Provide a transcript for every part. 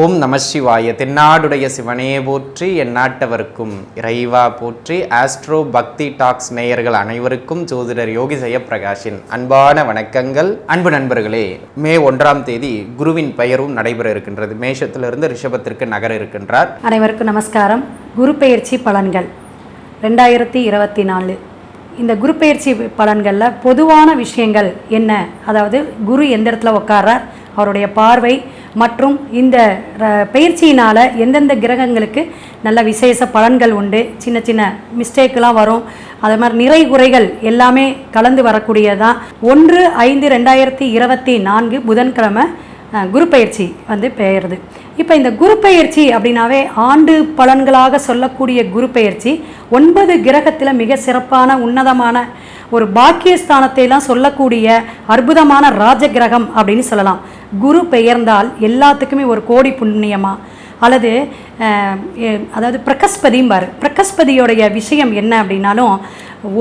ஓம் நம சிவாய. தென்னாடுடைய சிவனே போற்றி, எந்நாட்டவர்க்கும் இறைவா போற்றி. ஆஸ்ட்ரோ பக்தி டாக்ஸ் நேயர்கள் அனைவருக்கும் ஜோதிடர் யோகி ஜெயப்பிரகாஷின் அன்பான வணக்கங்கள். அன்பு நண்பர்களே, மே 1ஆம் தேதி குருவின் பெயரும் நடைபெற இருக்கின்றது. மேஷத்திலிருந்து ரிஷபத்திற்கு நகர இருக்கின்றார். அனைவருக்கும் நமஸ்காரம். குரு பெயர்ச்சி பலன்கள் 2024. இந்த குரு பெயர்ச்சி பலன்களில் பொதுவான விஷயங்கள் என்ன, அதாவது குரு எந்த இடத்துல உட்கார்றார், அவருடைய பார்வை மற்றும் இந்த பயிற்சியினால் எந்தெந்த கிரகங்களுக்கு நல்ல விசேஷ பலன்கள் உண்டு, சின்ன சின்ன மிஸ்டேக்கெலாம் வரும், அது மாதிரி நிறை குறைகள் எல்லாமே கலந்து வரக்கூடியதான். 1/5/2024 புதன்கிழமை குரு பயிற்சி பெயருது. இப்போ இந்த குரு பயிற்சி அப்படின்னாவே ஆண்டு பலன்களாக சொல்லக்கூடிய குரு பயிற்சி 9 கிரகத்தில் மிக சிறப்பான உன்னதமான ஒரு பாக்கியஸ்தானத்தைலாம் சொல்லக்கூடிய அற்புதமான ராஜ கிரகம் அப்படின்னு சொல்லலாம். குரு பெயர்ந்தால் எல்லாத்துக்குமே ஒரு கோடி புண்ணியமா, அல்லது அதாவது பிரகஸ்பதிம்பார். பிரகஸ்பதியோடைய விஷயம் என்ன அப்படின்னாலும்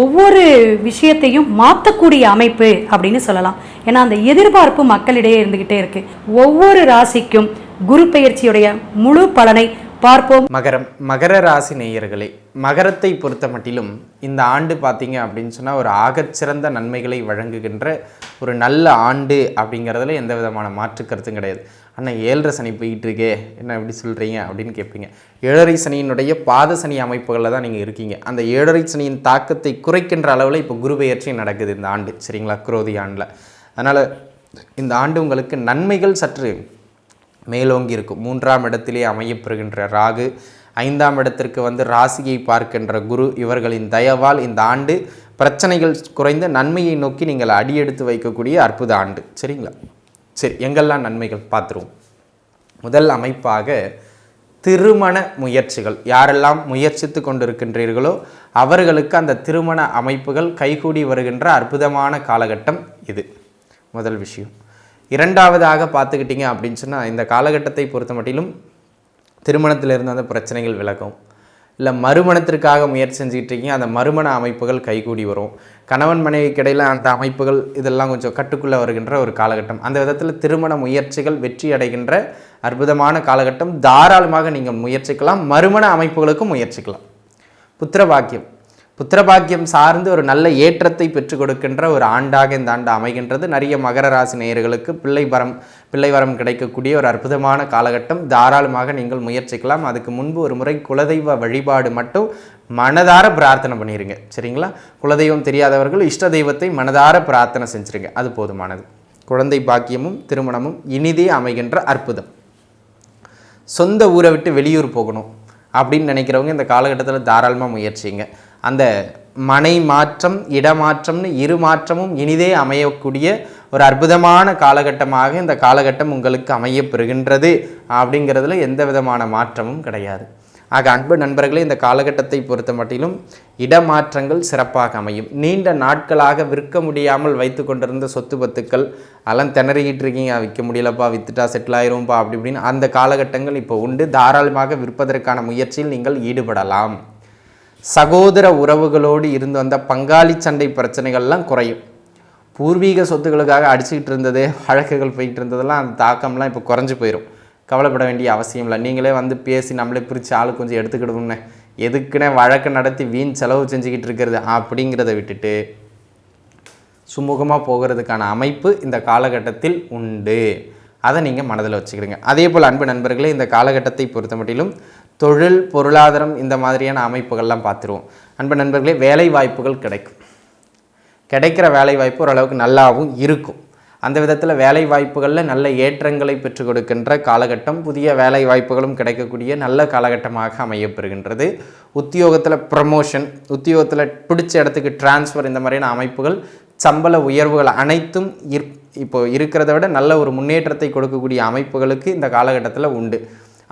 ஒவ்வொரு விஷயத்தையும் மாற்றக்கூடிய அமைப்பு அப்படின்னு சொல்லலாம். ஏன்னா அந்த எதிர்பார்ப்பு மக்களிடையே இருந்துக்கிட்டே இருக்கு. ஒவ்வொரு ராசிக்கும் குரு பெயர்ச்சியுடைய முழு பலனை பார்ப்போம். மகர ராசி நேயர்களே, மகரத்தை பொறுத்த மட்டிலும் இந்த ஆண்டு பார்த்தீங்க அப்படின்னு சொன்னால் ஒரு ஆகச்சிறந்த நன்மைகளை வழங்குகின்ற ஒரு நல்ல ஆண்டு அப்படிங்கிறதுல எந்த விதமான மாற்று கருத்தும் கிடையாது. ஆனால் 7.5 சனி போயிட்டு இருக்கே, என்ன எப்படி சொல்கிறீங்க அப்படின்னு கேட்பீங்க. 7.5 சனியினுடைய பாத சனி அமைப்புகளில் தான் நீங்கள் இருக்கீங்க. அந்த 7.5 சனியின் தாக்கத்தை குறைக்கின்ற அளவில் இப்போ குரு பெயர்ச்சி நடக்குது இந்த ஆண்டு, சரிங்களா, குரோதி ஆண்டில். அதனால் இந்த ஆண்டு உங்களுக்கு நன்மைகள் சற்று மேலோங்கி இருக்கும். 3ஆம் இடத்திலே அமையப்பெறுகின்ற ராகு, 5ஆம் இடத்திற்கு ராசியை பார்க்கின்ற குரு, இவர்களின் தயவால் இந்த ஆண்டு பிரச்சனைகள் குறைந்த நன்மையை நோக்கி நீங்கள் அடியெடுத்து வைக்கக்கூடிய அற்புத ஆண்டு, சரிங்களா. சரி, எங்கெல்லாம் நன்மைகள் பார்த்துருவோம். முதல் அமைப்பாக திருமண முயற்சிகள். யாரெல்லாம் முயற்சித்து கொண்டிருக்கின்றீர்களோ அவர்களுக்கு அந்த திருமண அமைப்புகள் கைகூடி வருகின்ற அற்புதமான காலகட்டம் இது, முதல் விஷயம். இரண்டாவதாக பார்த்துக்கிட்டிங்க அப்படின்னு சொன்னால் இந்த காலகட்டத்தை பொறுத்த மட்டிலும் திருமணத்திலிருந்து அந்த பிரச்சனைகள் விலகும். இல்லை மறுமணத்திற்காக முயற்சி செஞ்சுக்கிட்டு இருக்கீங்க, அந்த மறுமண அமைப்புகள் கைகூடி வரும். கணவன் மனைவிக்கு இடையில் அந்த அமைப்புகள் இதெல்லாம் கொஞ்சம் கட்டுக்குள்ளே வருகின்ற ஒரு காலகட்டம். அந்த விதத்தில் திருமண முயற்சிகள் வெற்றி அடைகின்ற அற்புதமான காலகட்டம். தாராளமாக நீங்கள் முயற்சிக்கலாம், மறுமண அமைப்புகளுக்கும் முயற்சிக்கலாம். புத்திரபாக்கியம் சார்ந்து ஒரு நல்ல ஏற்றத்தை பெற்றுக் கொடுக்கின்ற ஒரு ஆண்டாக இந்த ஆண்டு அமைகின்றது. நிறைய மகர ராசி நேயர்களுக்கு பிள்ளை வரம் கிடைக்கக்கூடிய ஒரு அற்புதமான காலகட்டம். தாராளமாக நீங்கள் முயற்சிக்கலாம். அதுக்கு முன்பு ஒரு முறை குலதெய்வ வழிபாடு மட்டும் மனதார பிரார்த்தனை பண்ணிடுங்க, சரிங்களா. குலதெய்வம் தெரியாதவர்கள் இஷ்ட தெய்வத்தை மனதார பிரார்த்தனை செஞ்சுருங்க, அது போதுமானது. குழந்தை பாக்கியமும் திருமணமும் இனிதே அமைகின்ற அற்புதம். சொந்த ஊரை விட்டு வெளியூர் போகணும் அப்படின்னு நினைக்கிறவங்க இந்த காலகட்டத்தில் தாராளமாக முயற்சிங்க. அந்த மனை மாற்றம், இடமாற்றம்னு 2 மாற்றமும் இனிதே அமையக்கூடிய ஒரு அற்புதமான காலகட்டமாக இந்த காலகட்டம் உங்களுக்கு அமையப்பெறுகின்றது. அப்படிங்கிறதுல எந்த விதமான மாற்றமும் கிடையாது. ஆக அன்பு நண்பர்களே, இந்த காலகட்டத்தை பொறுத்த மட்டிலும் இடமாற்றங்கள் சிறப்பாக அமையும். நீண்ட நாட்களாக விற்க முடியாமல் வைத்து கொண்டிருந்த சொத்து பத்துக்கள் அதெல்லாம் திணறிக்கிட்டு இருக்கீங்க, விற்க முடியலப்பா, வித்துட்டா செட்டில் ஆயிரும்ப்பா அப்படி இப்படின்னு அந்த காலகட்டங்கள் இப்போ உண்டு. தாராளமாக விற்பதற்கான முயற்சியில் நீங்கள் ஈடுபடலாம். சகோதர உறவுகளோடு இருந்து வந்த பங்காளி சண்டை பிரச்சனைகள்லாம் குறையும். பூர்வீக சொத்துக்களுக்காக அடிச்சுக்கிட்டு இருந்தது, வழக்குகள் போய்கிட்டு இருந்ததெல்லாம் அந்த தாக்கம்லாம் இப்போ குறைஞ்சி போயிடும். கவலைப்பட வேண்டிய அவசியம் இல்லை. நீங்களே பேசி நம்மளே பிரித்து ஆளு கொஞ்சம் எடுத்துக்கிடுவோம்னே, எதுக்குன்னே வழக்கு நடத்தி வீண் செலவு செஞ்சுக்கிட்டு இருக்கிறது அப்படிங்கிறத விட்டுட்டு சுமூகமாக போகிறதுக்கான அமைப்பு இந்த காலகட்டத்தில் உண்டு. அதை நீங்கள் மனதில் வச்சுக்கிடுங்க. அதே போல் அன்பு நண்பர்களே, இந்த காலகட்டத்தை பொறுத்த மட்டிலும் தொழில், பொருளாதாரம் இந்த மாதிரியான அமைப்புகள்லாம் பார்த்துருவோம். அன்பு நண்பர்களே, வேலை வாய்ப்புகள் கிடைக்கிற வேலை வாய்ப்பு ஓரளவுக்கு நல்லாவும் இருக்கும். அந்த விதத்தில் வேலை வாய்ப்புகளில் நல்ல ஏற்றங்களை பெற்றுக் கொடுக்கின்ற காலகட்டம். புதிய வேலை வாய்ப்புகளும் கிடைக்கக்கூடிய நல்ல காலகட்டமாக அமையப்பெறுகின்றது. உத்தியோகத்தில் ப்ரமோஷன், உத்தியோகத்தில் பிடிச்ச இடத்துக்கு டிரான்ஸ்ஃபர், இந்த மாதிரியான அமைப்புகள், சம்பள உயர்வுகள் அனைத்தும் இப்போ இருக்கிறத விட நல்ல ஒரு முன்னேற்றத்தை கொடுக்கக்கூடிய அமைப்புகளுக்கு இந்த காலகட்டத்தில் உண்டு.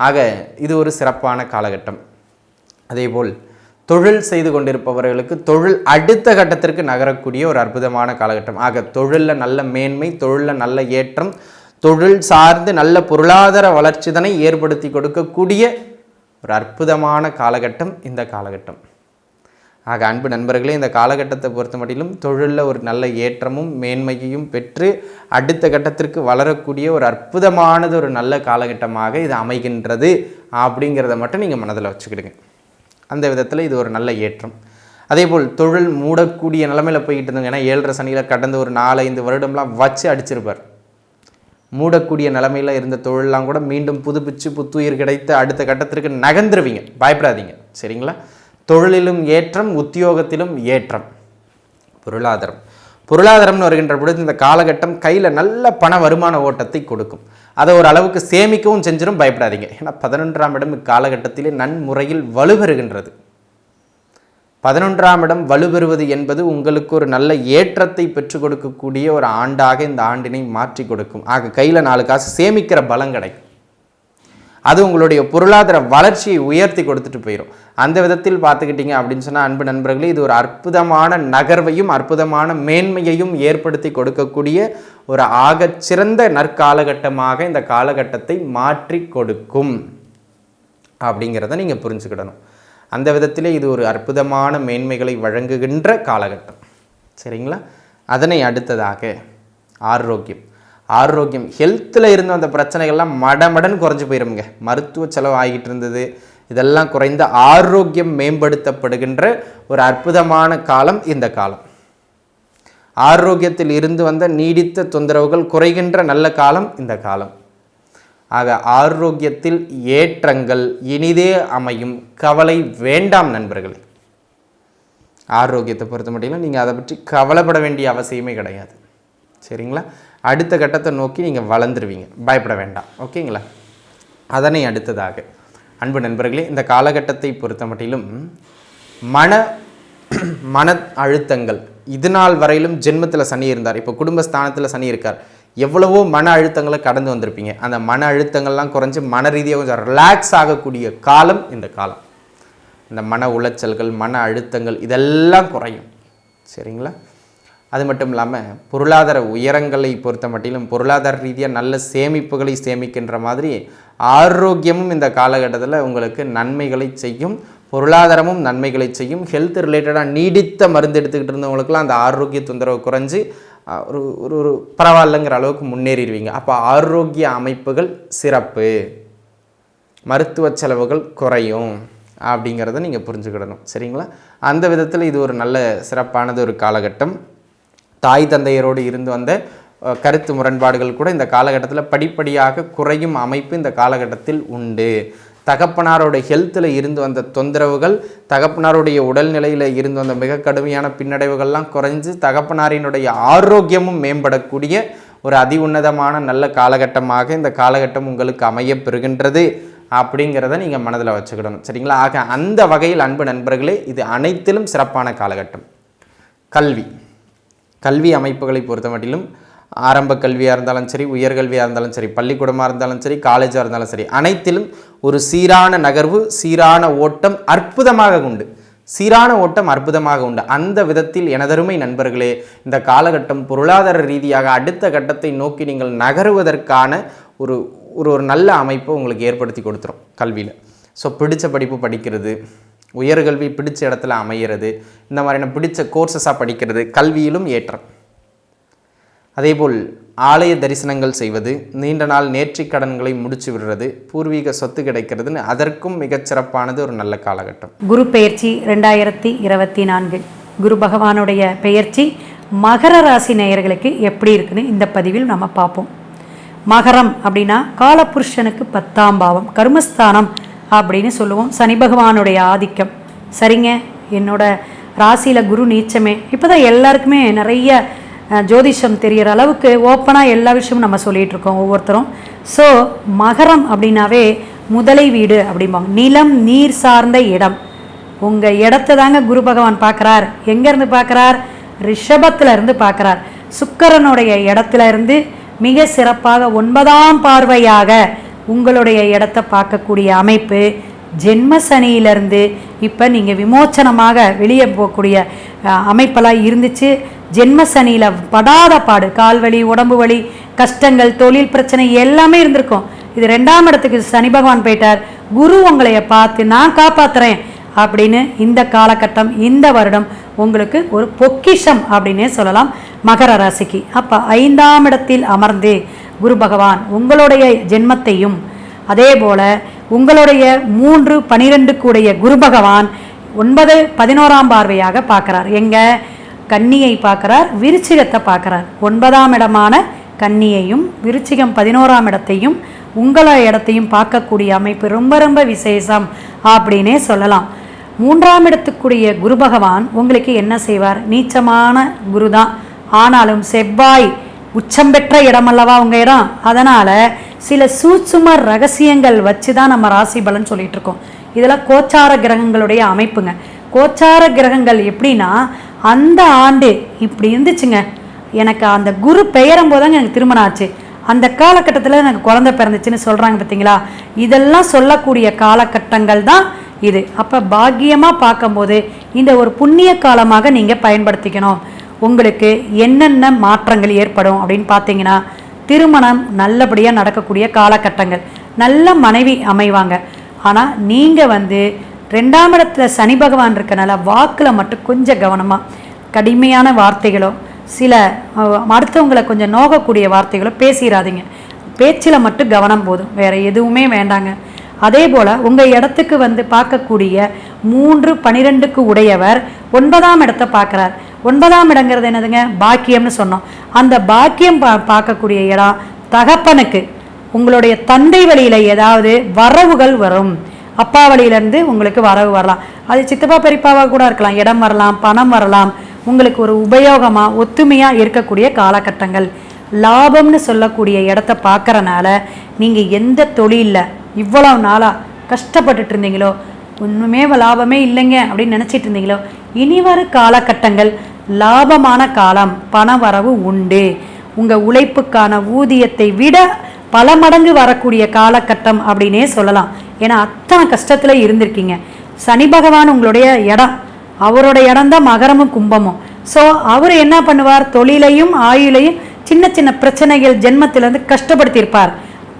ஆக இது ஒரு சிறப்பான காலகட்டம். அதேபோல் தொழில் செய்து கொண்டிருப்பவர்களுக்கு தொழில் அடுத்த கட்டத்திற்கு நகரக்கூடிய ஒரு அற்புதமான காலகட்டம். ஆக தொழிலில் நல்ல மேன்மை, தொழிலில் நல்ல ஏற்றம், தொழில் சார்ந்து நல்ல பொருளாதார வளர்ச்சிதனை ஏற்படுத்தி கொடுக்கக்கூடிய ஒரு அற்புதமான காலகட்டம் இந்த காலகட்டம். ஆக அன்பு நண்பர்களே, இந்த காலகட்டத்தை பொறுத்த மட்டிலும் தொழிலில் ஒரு நல்ல ஏற்றமும் மேன்மையையும் பெற்று அடுத்த கட்டத்திற்கு வளரக்கூடிய ஒரு அற்புதமானது ஒரு நல்ல காலகட்டமாக இது அமைகின்றது அப்படிங்கிறத மட்டும் நீங்கள் மனதில் வச்சுக்கிடுங்க. அந்த விதத்தில் இது ஒரு நல்ல ஏற்றம். அதேபோல் தொழில் மூடக்கூடிய நிலைமையில் போய்கிட்டு இருந்தோங்க. ஏன்னா 7.5 சனியில் கடந்த ஒரு 4-5 வருடம்லாம் வச்சு அடிச்சிருப்பார். மூடக்கூடிய நிலைமையில் இருந்த தொழிலெலாம் கூட மீண்டும் புதுப்பிச்சு புத்துயிர் கிடைத்து அடுத்த கட்டத்திற்கு நகர்ந்துருவீங்க. பயப்படாதீங்க, சரிங்களா? தொழிலிலும் ஏற்றம், உத்தியோகத்திலும் ஏற்றம். பொருளாதாரம்னு வருகின்ற பொழுது இந்த காலகட்டம் கையில் நல்ல பண வருமான ஓட்டத்தை கொடுக்கும். அதை ஒரு அளவுக்கு சேமிக்கவும் செஞ்சிடும். பயப்படாதீங்க. ஏன்னா 11ஆம் இடம் இக்காலகட்டத்திலே நன்முறையில் வலுப்பெறுகின்றது. 11ஆம் இடம் வலுப்பெறுவது என்பது உங்களுக்கு ஒரு நல்ல ஏற்றத்தை பெற்றுக் கொடுக்கக்கூடிய ஒரு ஆண்டாக இந்த ஆண்டினை மாற்றி கொடுக்கும். ஆக கையில் 4 காசு சேமிக்கிற பலம் கிடைக்கும். அது உங்களுடைய பொருளாதார வளர்ச்சியை உயர்த்தி கொடுத்துட்டு போயிடும். அந்த விதத்தில் பார்த்துக்கிட்டீங்க அப்படின்னு சொன்னால் அன்பு நண்பர்களே, இது ஒரு அற்புதமான நகர்வையும் அற்புதமான மேன்மையையும் ஏற்படுத்தி கொடுக்கக்கூடிய ஒரு ஆகச்சிறந்த நற்காலகட்டமாக இந்த காலகட்டத்தை மாற்றி கொடுக்கும் அப்படிங்கிறத நீங்கள் புரிஞ்சுக்கிடணும். அந்த விதத்திலே இது ஒரு அற்புதமான மேன்மைகளை வழங்குகின்ற காலகட்டம், சரிங்களா? அதனை அடுத்ததாக ஆரோக்கியம் ஹெல்த்தில் இருந்த அந்த பிரச்சனைகள்லாம் மடமடன் குறைஞ்சி போயிருங்க. மருத்துவ செலவு ஆகிட்டு இருந்தது, இதெல்லாம் குறைந்த ஆரோக்கியம் மேம்படுத்தப்படுகின்ற ஒரு அற்புதமான காலம் இந்த காலம். ஆரோக்கியத்தில் இருந்து வந்த நீடித்த தொந்தரவுகள் குறைகின்ற நல்ல காலம் இந்த காலம். ஆக ஆரோக்கியத்தில் ஏற்றங்கள் இனிதே அமையும். கவலை வேண்டாம் நண்பர்களே. ஆரோக்கியத்தை பொறுத்த மட்டும் நீங்கள் அதை பற்றி கவலைப்பட வேண்டிய அவசியமே கிடையாது, சரிங்களா? அடுத்த கட்டத்தை நோக்கி நீங்கள் வளர்ந்துருவீங்க. பயப்பட வேண்டாம், ஓகேங்களா? அதனை அடுத்ததாக அன்பு நண்பர்களே, இந்த காலகட்டத்தை பொறுத்த மட்டிலும் மன அழுத்தங்கள் இது நாள் வரையிலும் ஜென்மத்தில் சனி இருந்தார். இப்போ குடும்பஸ்தானத்தில் சனி இருக்கார். எவ்வளவோ மன அழுத்தங்களை கடந்து வந்திருப்பீங்க. அந்த மன அழுத்தங்கள்லாம் குறைஞ்சி மன ரீதியாக கொஞ்சம் ரிலாக்ஸ் ஆகக்கூடிய காலம் இந்த காலம். இந்த மன உளைச்சல்கள், மன அழுத்தங்கள் இதெல்லாம் குறையும், சரிங்களா? அது மட்டும் இல்லாமல் பொருளாதார உயரங்களை பொறுத்த மட்டிலும் பொருளாதார ரீதியாக நல்ல சேமிப்புகளை சேமிக்கின்ற மாதிரி ஆரோக்கியமும் இந்த காலகட்டத்தில் உங்களுக்கு நன்மைகளை செய்யும். பொருளாதாரமும் நன்மைகளை செய்யும். ஹெல்த் ரிலேட்டடாக நீடித்த மருந்து எடுத்துக்கிட்டு இருந்தவங்களுக்குலாம் அந்த ஆரோக்கிய தொந்தரவு குறைஞ்சி ஒரு ஒரு பரவாயில்லைங்கிற அளவுக்கு முன்னேறிடுவீங்க. அப்போ ஆரோக்கிய அமைப்புகள் சிறப்பு, மருத்துவ செலவுகள் குறையும் அப்படிங்கிறத நீங்கள் புரிஞ்சுக்கிடணும், சரிங்களா? அந்த விதத்தில் இது ஒரு நல்ல சிறப்பானது ஒரு காலகட்டம். தாய் தந்தையரோடு இருந்து வந்த கருத்து முரண்பாடுகள் கூட இந்த காலகட்டத்தில் படிப்படியாக குறையும் அமைப்பு இந்த காலகட்டத்தில் உண்டு. தகப்பனாரோட ஹெல்த்தில் இருந்து வந்த தொந்தரவுகள், தகப்பனாருடைய உடல்நிலையில் இருந்து வந்த மிக கடுமையான பின்னடைவுகள்லாம் குறைஞ்சு தகப்பனாரினுடைய ஆரோக்கியமும் மேம்படக்கூடிய ஒரு அதி உன்னதமான நல்ல காலகட்டமாக இந்த காலகட்டம் உங்களுக்கு அமைய பெறுகின்றது அப்படிங்கிறத நீங்கள் மனதில் வச்சுக்கிடணும், சரிங்களா? ஆக அந்த வகையில் அன்பு நண்பர்களே, இது அனைத்திலும் சிறப்பான காலகட்டம். கல்வி அமைப்புகளை பொறுத்த மட்டிலும் ஆரம்ப கல்வியாக இருந்தாலும் சரி, உயர்கல்வியாக இருந்தாலும் சரி, பள்ளிக்கூடமாக இருந்தாலும் சரி, காலேஜாக இருந்தாலும் சரி, அனைத்திலும் ஒரு சீரான நகர்வு, சீரான ஓட்டம் அற்புதமாக உண்டு. அந்த விதத்தில் எனதருமை நண்பர்களே, இந்த காலகட்டம் பொருளாதார ரீதியாக அடுத்த கட்டத்தை நோக்கி நீங்கள் நகருவதற்கான ஒரு ஒரு நல்ல அமைப்பை உங்களுக்கு ஏற்படுத்தி கொடுத்துரும் கல்வியில். ஸோ பிடிச்ச படிப்பு படிக்கிறது, உயர்கல்வி பிடிச்ச இடத்துல அமைகிறது, இந்த மாதிரியான பிடிச்ச கோர்சஸாக படிக்கிறது, கல்வியிலும் ஏற்றம். அதேபோல் ஆலய தரிசனங்கள் செய்வது, நீண்ட நாள் நேர்ற்றிக் கடன்களை முடிச்சு விடுறது, பூர்வீக சொத்து கிடைக்கிறதுன்னு அதற்கும் மிகச்சிறப்பானது ஒரு நல்ல காலகட்டம். குரு பெயர்ச்சி 2024 குரு பகவானுடைய பெயர்ச்சி மகர ராசி நேயர்களுக்கு எப்படி இருக்குன்னு இந்த பதிவில் நம்ம பார்ப்போம். மகரம் அப்படின்னா காலபுருஷனுக்கு 10ஆம் பாவம், கர்மஸ்தானம் அப்படின்னு சொல்லுவோம். சனி பகவானுடைய ஆதிக்கம். சரிங்க, என்னோட ராசியில் குரு நீச்சமே. இப்போ தான் எல்லாருக்குமே நிறைய ஜோதிஷம் தெரிகிற அளவுக்கு ஓப்பனாக எல்லா விஷயமும் நம்ம சொல்லிகிட்டு இருக்கோம் ஒவ்வொருத்தரும். ஸோ மகரம் அப்படின்னாவே முதலை வீடு அப்படிம்பாங்க. நிலம் நீர் சார்ந்த இடம். உங்கள் இடத்த தாங்க குரு பகவான் பார்க்குறார். எங்கேருந்து பார்க்குறார்? ரிஷபத்தில் இருந்து பார்க்குறார். சுக்கிரனுடைய இடத்துல இருந்து மிக சிறப்பாக 9ஆம் பார்வையாக உங்களுடைய இடத்த பார்க்கக்கூடிய அமைப்பு. ஜென்ம சனியிலிருந்து இப்போ நீங்கள் விமோச்சனமாக வெளியே போகக்கூடிய அமைப்பெல்லாம் இருந்துச்சு. ஜென்ம சனியில் படாத பாடு, கால் வலி, உடம்பு வலி, கஷ்டங்கள், தொழில் பிரச்சனை எல்லாமே இருந்திருக்கும். இது 2ஆம் இடத்துக்கு சனி பகவான் போயிட்டார். குரு உங்களைய பார்த்து நான் காப்பாற்றுறேன் அப்படின்னு இந்த காலகட்டம், இந்த வருடம் உங்களுக்கு ஒரு பொக்கிஷம் அப்படின்னே சொல்லலாம் மகர ராசிக்கு. அப்போ 5ஆம் இடத்தில் அமர்ந்து குரு பகவான் உங்களுடைய ஜென்மத்தையும், அதே போல் உங்களுடைய 3, 12 கூடிய குரு பகவான் 9, 11ஆம் பார்வையாக பார்க்குறார். எங்கே? கன்னியை பார்க்குறார், விருச்சிகத்தை பார்க்குறார். 9ஆம் இடமான கன்னியையும் விருச்சிகம் 11ஆம் இடத்தையும் உங்கள இடத்தையும் பார்க்கக்கூடிய அமைப்பு ரொம்ப ரொம்ப விசேஷம் அப்படின்னே சொல்லலாம். 3ஆம் இடத்துக்குரிய குரு பகவான் உங்களுக்கு என்ன செய்வார்? நீச்சமான குரு தான், ஆனாலும் செவ்வாய் உச்சம் பெற்ற இடமல்லவா உங்கள் இடம். அதனால் சில சூட்சும ரகசியங்கள் வச்சு தான் நம்ம ராசி பலன் சொல்லிட்டு இருக்கோம். இதெல்லாம் கோச்சார கிரகங்களுடைய அமைப்புங்க. கோச்சார கிரகங்கள் எப்படின்னா, அந்த ஆண்டு இப்படி இருந்துச்சுங்க, எனக்கு அந்த குரு பெயரும் போதாங்க எனக்கு திருமணம் ஆச்சு, அந்த காலகட்டத்தில் எனக்கு குழந்தை பிறந்துச்சுன்னு சொல்கிறாங்க பார்த்தீங்களா. இதெல்லாம் சொல்லக்கூடிய காலகட்டங்கள் தான் இது. அப்போ பாக்கியமாக பார்க்கும்போது இந்த ஒரு புண்ணிய காலமாக நீங்கள் பயன்படுத்திக்கணும். உங்களுக்கு என்னென்ன மாற்றங்கள் ஏற்படும் அப்படின்னு பார்த்தீங்கன்னா, திருமணம் நல்லபடியாக நடக்கக்கூடிய காலகட்டங்கள், நல்ல மனைவி அமைவாங்க. ஆனால் நீங்கள் 2ஆம் இடத்துல சனி பகவான் இருக்கனால வாக்கில் மட்டும் கொஞ்சம் கவனமாக, கடுமையான வார்த்தைகளோ சில அடுத்தவங்களை கொஞ்சம் நோகக்கூடிய வார்த்தைகளோ பேசிடாதீங்க. பேச்சில் மட்டும் கவனம் போதும், வேறு எதுவுமே வேண்டாங்க. அதே போல் உங்கள் இடத்துக்கு பார்க்கக்கூடிய 3, 12க்கு உடையவர் 9ஆம் இடத்தை பார்க்குறார். 9ஆம் இடங்கிறது என்னதுங்க? பாக்கியம்னு சொன்னோம். அந்த பாக்கியம் பார்க்கக்கூடிய இடம் தகப்பனுக்கு உங்களுடைய தந்தை வழியில் ஏதாவது வரவுகள் வரும். அப்பா வழியிலேருந்து உங்களுக்கு வரவு வரலாம். அது சித்தப்பா பெரியப்பாவாக கூட இருக்கலாம். இடம் வரலாம், பணம் வரலாம். உங்களுக்கு ஒரு உபயோகமாக ஒத்துமையாக இருக்கக்கூடிய காலகட்டங்கள். லாபம்னு சொல்லக்கூடிய இடத்த பார்க்குறனால நீங்கள் எந்த தொழிலில் இவ்வளோ நாளாக கஷ்டப்பட்டுட்டு இருந்தீங்களோ, ஒன்றுமே லாபமே இல்லைங்க அப்படின்னு நினச்சிட்டு இருந்தீங்களோ, இனி வரும் காலகட்டங்கள் லாபமான காலம், பண வரவு உண்டு. உங்கள் உழைப்புக்கான ஊதியத்தை விட பல மடங்கு வரக்கூடிய காலகட்டம் அப்படின்னே சொல்லலாம். ஏன்னா அத்தனை கஷ்டத்தில் இருந்திருக்கீங்க. சனி பகவான் உங்களுடைய இடம், அவரோட இடம் தான் மகரமும் கும்பமும். ஸோ அவர் என்ன பண்ணுவார்? தொழிலையும் ஆயுளையும் சின்ன சின்ன பிரச்சனைகள் ஜென்மத்திலேருந்து கஷ்டப்படுத்தியிருப்பார்.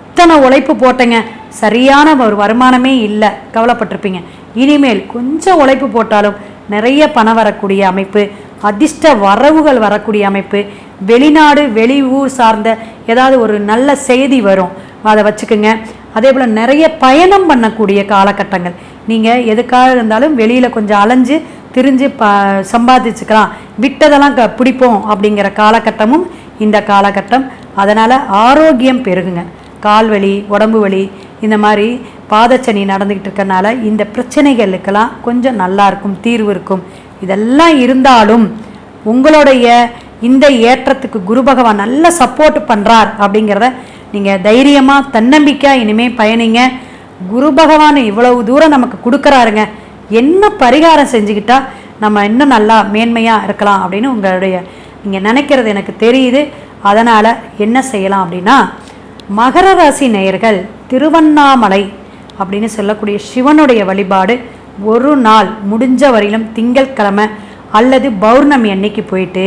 அத்தனை உழைப்பு போட்டேங்க, சரியான ஒரு வருமானமே இல்லை, கவலைப்பட்டிருப்பீங்க. இனிமேல் கொஞ்சம் உழைப்பு போட்டாலும் நிறைய பணம் வரக்கூடிய அமைப்பு, அதிர்ஷ்ட வரவுகள் வரக்கூடிய அமைப்பு, வெளிநாடு வெளி ஊர் சார்ந்த ஏதாவது ஒரு நல்ல செய்தி வரும், அதை வச்சுக்கோங்க. அதே போல் நிறைய பயணம் பண்ணக்கூடிய காலகட்டங்கள். நீங்கள் எதுக்காக இருந்தாலும் வெளியில் கொஞ்சம் அலைஞ்சு திரிஞ்சு சம்பாதிச்சுக்கலாம், விட்டதெல்லாம் பிடிப்போம் அப்படிங்கிற காலகட்டமும் இந்த காலகட்டம். அதனால் ஆரோக்கியம் பெருகுங்க. கால்வலி, உடம்பு வலி, இந்த மாதிரி பாதச்சனி நடந்துக்கிட்டு இருக்கனால இந்த பிரச்சனைகளுக்கெல்லாம் கொஞ்சம் நல்லா இருக்கும், தீர்வு இருக்கும். இதெல்லாம் இருந்தாலும் உங்களுடைய இந்த ஏற்றத்துக்கு குரு பகவான் நல்ல சப்போர்ட் பண்ணுறார் அப்படிங்கிறத நீங்கள் தைரியமாக தன்னம்பிக்கையாக இனிமேல் பயணிங்க. குரு பகவான் இவ்வளவு தூரம் நமக்கு கொடுக்குறாருங்க, என்ன பரிகாரம் செஞ்சுக்கிட்டா நம்ம இன்னும் நல்லா மேன்மையாக இருக்கலாம் அப்படின்னு உங்களுடைய நீங்கள் நினைக்கிறது எனக்கு தெரியுது. அதனால் என்ன செய்யலாம் அப்படின்னா, மகர ராசி நேயர்கள் திருவண்ணாமலை அப்படின்னு சொல்லக்கூடிய சிவனுடைய வழிபாடு ஒரு நாள் முடிஞ்ச வரையிலும் திங்கட்கிழமை அல்லது பௌர்ணமி அன்னைக்கு போயிட்டு,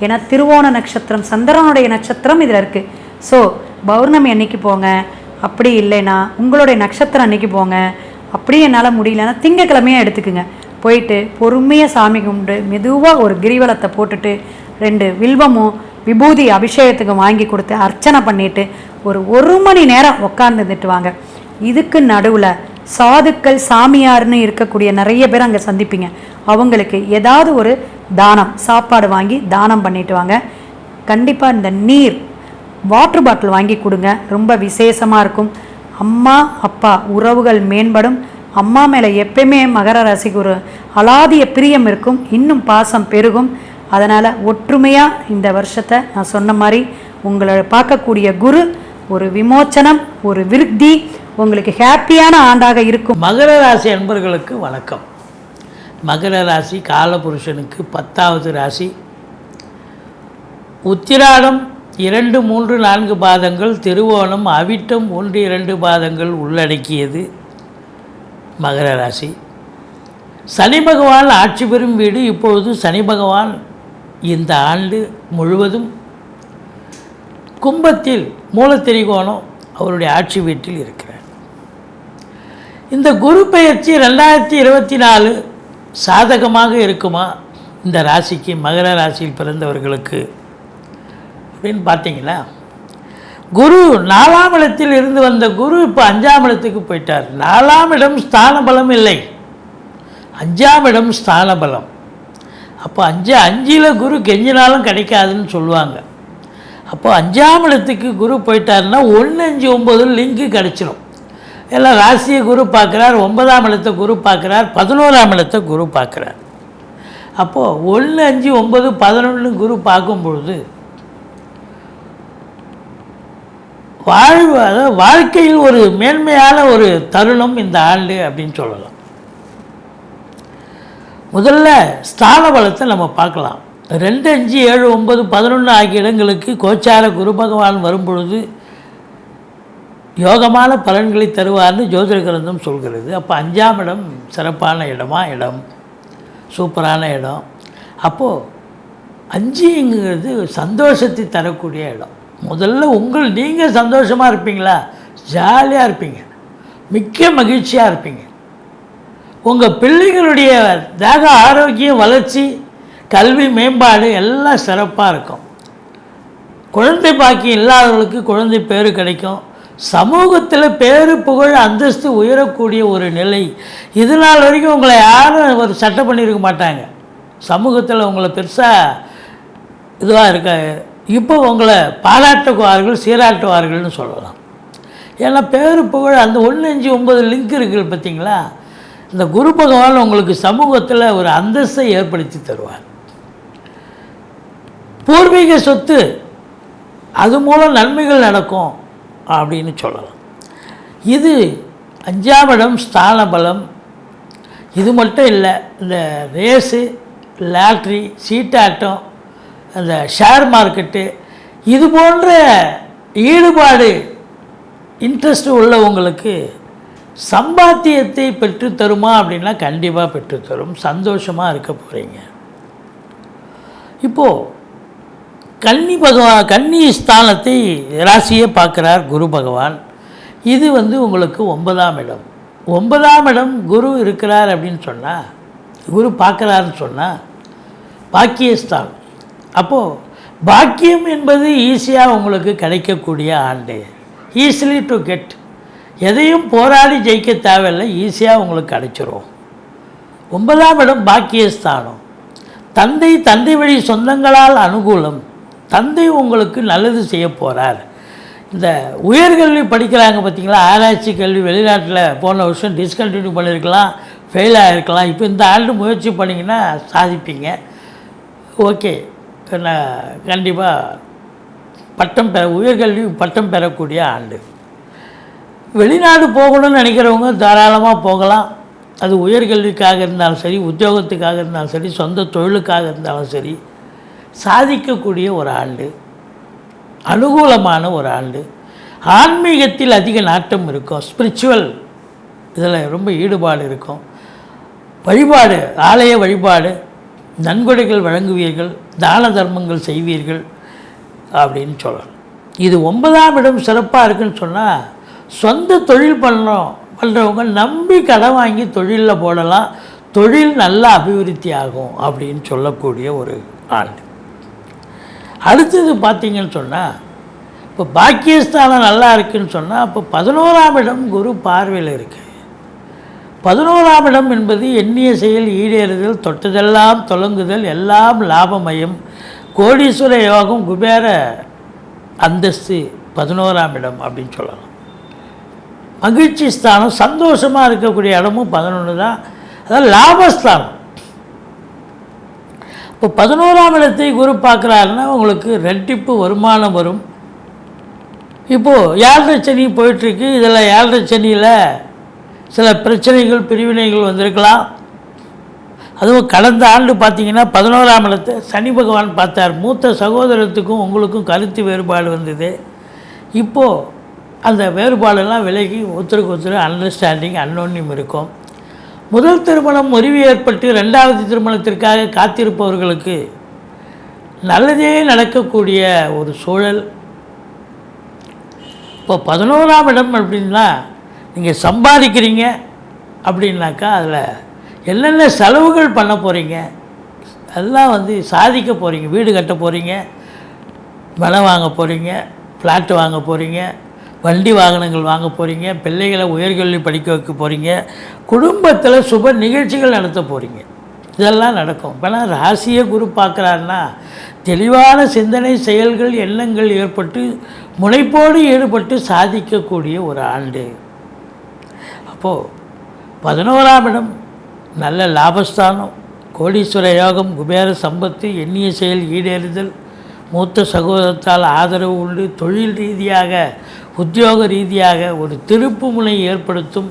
ஏன்னா திருவோண நட்சத்திரம் சந்திரனுடைய நட்சத்திரம் இதில் இருக்குது. ஸோ பௌர்ணமி அன்னைக்கு போங்க, அப்படி இல்லைன்னா உங்களுடைய நட்சத்திரம் அன்னைக்கு போங்க. அப்படி என்னால் முடியலன்னா திங்கக்கிழமையாக எடுத்துக்குங்க. போயிட்டு பொறுமையாக சாமி கும்பிட்டு மெதுவாக ஒரு கிரிவலத்தை போட்டுட்டு 2 வில்வமும் விபூதி அபிஷேகத்துக்கு வாங்கி கொடுத்து அர்ச்சனை பண்ணிவிட்டு ஒரு மணி நேரம் உட்கார்ந்துட்டு வாங்க. இதுக்கு நடுவில் சாதுக்கள் சாமியார்னு இருக்கக்கூடிய நிறைய பேர் அங்கே சந்திப்பீங்க. அவங்களுக்கு ஏதாவது ஒரு தானம், சாப்பாடு வாங்கி தானம் பண்ணிட்டு வாங்க. கண்டிப்பாக இந்த நீர் வாட்டர் பாட்டில் வாங்கி கொடுங்க, ரொம்ப விசேஷமாக இருக்கும். அம்மா அப்பா உறவுகள் மேம்படும். அம்மா மேலே எப்பயுமே மகர ராசிக்கு ஒரு அலாதிய பிரியம் இருக்கும், இன்னும் பாசம் பெருகும். அதனால் ஒற்றுமையாக இந்த வருஷத்தை நான் சொன்ன மாதிரி உங்களை பார்க்கக்கூடிய குரு ஒரு விமோச்சனம், ஒரு விருத்தி, உங்களுக்கு ஹாப்பியான ஆண்டாக இருக்கும். மகர ராசி அன்பர்களுக்கு வணக்கம். மகர ராசி காலபுருஷனுக்கு 10வது ராசி. உத்திராடம் 2, 3, 4 பாதங்கள், திருவோணம், அவிட்டம் 1, 2 பாதங்கள் உள்ளடக்கியது மகர ராசி. சனி பகவான் ஆட்சி பெறும் வீடு. இப்பொழுது சனி பகவான் இந்த ஆண்டு முழுவதும் கும்பத்தில் மூலத்திரிகோணம் அவருடைய ஆட்சி வீட்டில் இருக்கிறார். இந்த குரு பெயர்ச்சி 2024 சாதகமாக இருக்குமா இந்த ராசிக்கு, மகர ராசியில் பிறந்தவர்களுக்கு அப்படின்னு பார்த்தீங்கன்னா, குரு 4ஆம் இடத்தில் இருந்து வந்த குரு இப்போ 5ஆம் இடத்துக்கு போயிட்டார். 4ஆம் இடம் ஸ்தான பலம் இல்லை, 5ஆம் இடம் ஸ்தான பலம். அப்போ 5ல் குரு கெஞ்சினாலும் கிடைக்காதுன்னு சொல்லுவாங்க. அப்போ 5ஆம் இடத்துக்கு குரு போயிட்டாருன்னா 1, 5, 9 லிங்க்கு கிடச்சிரும். எல்லாம் ராசியை குரு பார்க்குறார், 9ஆம் இடத்தை குரு பார்க்குறார், 11ஆம் இடத்தை குரு பார்க்குறார். அப்போது 1, 5, 9, 11 குரு பார்க்கும்பொழுது வாழ்க்கையில் ஒரு மேன்மையான ஒரு தருணம் இந்த ஆண்டு அப்படின்னு சொல்லலாம். முதல்ல ஸ்தான பலத்தை நம்ம பார்க்கலாம். 2, 5, 7, 9, 11 ஆகிய இடங்களுக்கு கோச்சார குரு பகவான் வரும்பொழுது யோகமான பலன்களை தருவார்னு ஜோதிட கிரந்தம் சொல்கிறது. அப்போ 5ஆம் இடம் சிறப்பான இடம், சூப்பரான இடம். அப்போது 5ங்கிறது சந்தோஷத்தை தரக்கூடிய இடம். முதல்ல நீங்கள் சந்தோஷமாக இருப்பீங்களா, ஜாலியாக இருப்பீங்க, மிக்க மகிழ்ச்சியாக இருப்பீங்க. உங்கள் பிள்ளைகளுடைய தேக ஆரோக்கியம், வளர்ச்சி, கல்வி மேம்பாடு எல்லாம் சிறப்பாக இருக்கும். குழந்தை பாக்கியம் இல்லாதவர்களுக்கு குழந்தை பேரு கிடைக்கும். சமூகத்தில் பேரு புகழ் அந்தஸ்து உயரக்கூடிய ஒரு நிலை. இது நாள் வரைக்கும் உங்களை யாரும் ஒரு சட்டை பண்ணியிருக்க மாட்டாங்க, சமூகத்தில் உங்களை பெருசாக இதுவாக இருக்க. இப்போ உங்களை பாராட்டுவார்கள், சீராட்டுவார்கள்னு சொல்லலாம். ஏன்னா பேரு புகழ் அந்த 1, 5, 9 லிங்க் இருக்குது பார்த்தீங்களா. இந்த குரு பகவான் உங்களுக்கு சமூகத்தில் ஒரு அந்தஸ்தை ஏற்படுத்தி தருவார். பூர்வீக சொத்து, அது மூலம் நன்மைகள் நடக்கும் அப்படின்னு சொல்லலாம். இது 5ஆம் இடம் ஸ்தான பலம். இது மட்டும் இல்லை, இந்த ரேஸு, லாட்ரி, சீட்டாட்டம், அந்த ஷேர் மார்க்கெட்டு, இது போன்ற ஈடுபாடு, இன்ட்ரெஸ்ட் உள்ளவங்களுக்கு சம்பாத்தியத்தை பெற்றுத்தருமா அப்படின்னா கண்டிப்பாக பெற்றுத்தரும். சந்தோஷமாக இருக்க போகிறீங்க. இப்போது கன்னி ஸ்தானத்தை ராசியை பார்க்குறார் குரு பகவான். இது உங்களுக்கு 9ஆம் இடம். 9ஆம் இடம் குரு இருக்கிறார் அப்படின்னு சொன்னால், குரு பார்க்குறாருன்னு சொன்னால் பாக்கியஸ்தானம். அப்போது பாக்கியம் என்பது ஈஸியாக உங்களுக்கு கிடைக்கக்கூடிய ஆண்டு. ஈஸிலி டு கெட், எதையும் போராடி ஜெயிக்க தேவையில்லை, ஈஸியாக உங்களுக்கு கிடைச்சிரும். 9ஆம் இடம் பாக்கியஸ்தானம். தந்தை வழி சொந்தங்களால் அனுகூலம். தந்தை உங்களுக்கு நல்லது செய்ய போகிறார். இந்த உயர்கல்வி படிக்கிறாங்க பார்த்தீங்களா, ஆராய்ச்சி கல்வி, வெளிநாட்டில் போன வருஷம் டிஸ்கண்டினியூ பண்ணியிருக்கலாம், ஃபெயில் ஆகிருக்கலாம். இப்போ இந்த ஆண்டு முயற்சி பண்ணிங்கன்னா சாதிப்பீங்க. ஓகே, கண்டிப்பாக உயர்கல்வி பட்டம் பெறக்கூடிய ஆண்டு. வெளிநாடு போகணும்னு நினைக்கிறவங்க தாராளமாக போகலாம். அது உயர்கல்விக்காக இருந்தாலும் சரி, உத்தியோகத்துக்காக இருந்தாலும் சரி, சொந்த தொழிலுக்காக இருந்தாலும் சரி, சாதிக்கக்கூடிய ஒரு ஆண்டு, அனுகூலமான ஒரு ஆண்டு. ஆன்மீகத்தில் அதிக நாட்டம் இருக்கும். ஸ்பிரிச்சுவல் இதில் ரொம்ப ஈடுபாடு இருக்கும். வழிபாடு, ஆலய வழிபாடு, நன்கொடைகள் வழங்குவீர்கள், தான தர்மங்கள் செய்வீர்கள் அப்படின்னு சொல்லலாம். இது 9ஆம் இடம் சிறப்பாக இருக்குன்னு சொன்னால், சொந்த தொழில் பண்ணுறவங்க நம்பி கடன் வாங்கி தொழிலில் போடலாம். தொழில் நல்லா அபிவிருத்தி ஆகும் அப்படின்னு சொல்லக்கூடிய ஒரு ஆண்டு. அடுத்தது பார்த்தீங்கன்னு சொன்னால், இப்போ பாக்கியஸ்தானம் நல்லா இருக்குதுன்னு சொன்னால், அப்போ 11ஆம் இடம் குரு பார்வையில் இருக்குது. 11ஆம் இடம் என்பது எண்ணிய செயல் ஈடேறுதல், தொட்டதெல்லாம் தொடங்குதல், எல்லாம் லாபமயம், கோடீஸ்வர யோகம், குபேர அந்தஸ்து 11ஆம் இடம் அப்படின்னு சொல்லலாம். மகிழ்ச்சி ஸ்தானம், சந்தோஷமாக இருக்கக்கூடிய இடமும் 11 தான். அதாவது லாபஸ்தானம். இப்போ 11ஆம் இடத்தை குரு பார்க்குறாருன்னா உங்களுக்கு ரெட்டிப்பு வருமானம் வரும். இப்போது 7.5 சனி போயிட்டுருக்கு. இதில் 7.5 சனியில் சில பிரச்சனைகள், பிரிவினைகள் வந்திருக்கலாம். அதுவும் கடந்த ஆண்டு பார்த்திங்கன்னா 11ஆம் இடத்தை சனி பகவான் பார்த்தார். மூத்த சகோதரத்துக்கும் உங்களுக்கும் கருத்து வேறுபாடு வந்தது. இப்போது அந்த வேறுபாடெல்லாம் விலகி ஒருத்தருக்கு ஒருத்தர் அண்டர்ஸ்டாண்டிங், அன்னோன்யம் இருக்கும். முதல் திருமணம் முறிவு ஏற்பட்டு 2வது திருமணத்திற்காக காத்திருப்பவர்களுக்கு நல்லதே நடக்கக்கூடிய ஒரு சூழல். இப்போ 11ஆம் இடம் அப்படின்னா நீங்கள் சம்பாதிக்கிறீங்க, அப்படின்னாக்கா அதில் என்னென்ன செலவுகள் பண்ண போகிறீங்க, எல்லாம் வந்து சாதிக்க போகிறீங்க. வீடு கட்ட போகிறீங்க, நிலம் வாங்க போகிறீங்க, ஃப்ளாட்டு வாங்க போகிறீங்க, வண்டி வாகனங்கள் வாங்க போகிறீங்க, பிள்ளைகளை உயர்கல்வி படிக்க வைக்க போகிறீங்க, குடும்பத்தில் சுப நிகழ்ச்சிகள் நடத்த போகிறீங்க. இதெல்லாம் நடக்கும். இப்போனா ராசியை குரு பார்க்குறாருன்னா தெளிவான சிந்தனை, செயல்கள், எண்ணங்கள் ஏற்பட்டு முனைப்போடு ஈடுபட்டு சாதிக்கக்கூடிய ஒரு ஆண்டு. அப்போது 11ஆம் இடம் நல்ல லாபஸ்தானம், கோடீஸ்வர யோகம், குபேர சம்பத்து, எண்ணிய செயல் ஈடேறுதல், மூத்த சகோதரத்தால் ஆதரவு உண்டு, தொழில் ரீதியாக உத்தியோக ரீதியாக ஒரு திருப்பு முனை ஏற்படுத்தும்,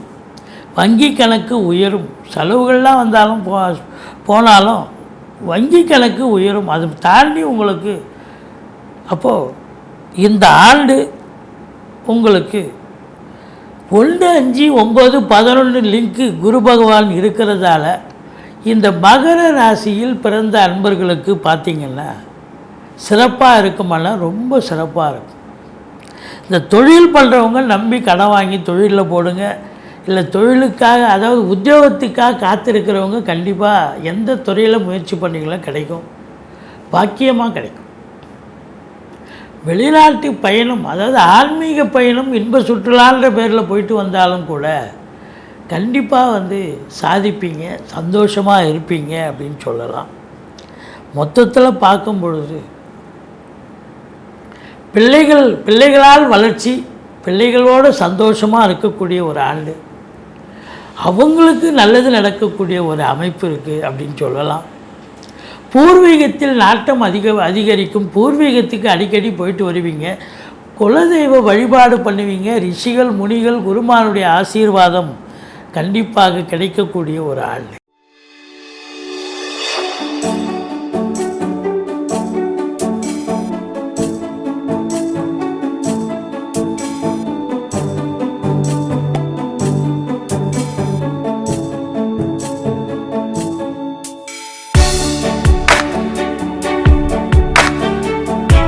வங்கி கணக்கு உயரும். செலவுகள்லாம் வந்தாலும் போனாலும் வங்கி கணக்கு உயரும். அதை தாண்டி உங்களுக்கு அப்போது இந்த ஆண்டு உங்களுக்கு 1, 5, 9, 11 லிங்க்கு குரு பகவான் இருக்கிறதால இந்த மகர ராசியில் பிறந்த அன்பர்களுக்கு பார்த்திங்கன்னா சிறப்பாக இருக்குமானா ரொம்ப சிறப்பாக இருக்கும். இந்த தொழில் பண்ணுறவங்க நம்பி கடன் வாங்கி தொழிலில் போடுங்க. இல்லை தொழிலுக்காக, அதாவது உத்தியோகத்துக்காக காத்திருக்கிறவங்க கண்டிப்பாக எந்த துறையில் முயற்சி பண்ணிக்கலாம் கிடைக்கும், பாக்கியமாக கிடைக்கும். வெளிநாட்டு பயணம், அதாவது ஆன்மீக பயணம், இன்ப சுற்றுலான்ற பேரில் போயிட்டு வந்தாலும் கூட கண்டிப்பாக வந்து சாதிப்பீங்க, சந்தோஷமாக இருப்பீங்க அப்படின்னு சொல்லலாம். மொத்தத்தில் பார்க்கும் பொழுது பிள்ளைகளால் வளர்ச்சி, பிள்ளைகளோடு சந்தோஷமாக இருக்கக்கூடிய ஒரு ஆண்டு, அவங்களுக்கு நல்லது நடக்கக்கூடிய ஒரு அமைப்பு இருக்குது அப்படின்னு சொல்லலாம். பூர்வீகத்தில் நாட்டம் அதிகரிக்கும். பூர்வீகத்துக்கு அடிக்கடி போயிட்டு வருவீங்க, குலதெய்வ வழிபாடு பண்ணுவீங்க. ரிஷிகள், முனிகள், குருமானுடைய ஆசீர்வாதம் கண்டிப்பாக கிடைக்கக்கூடிய ஒரு ஆண்டு.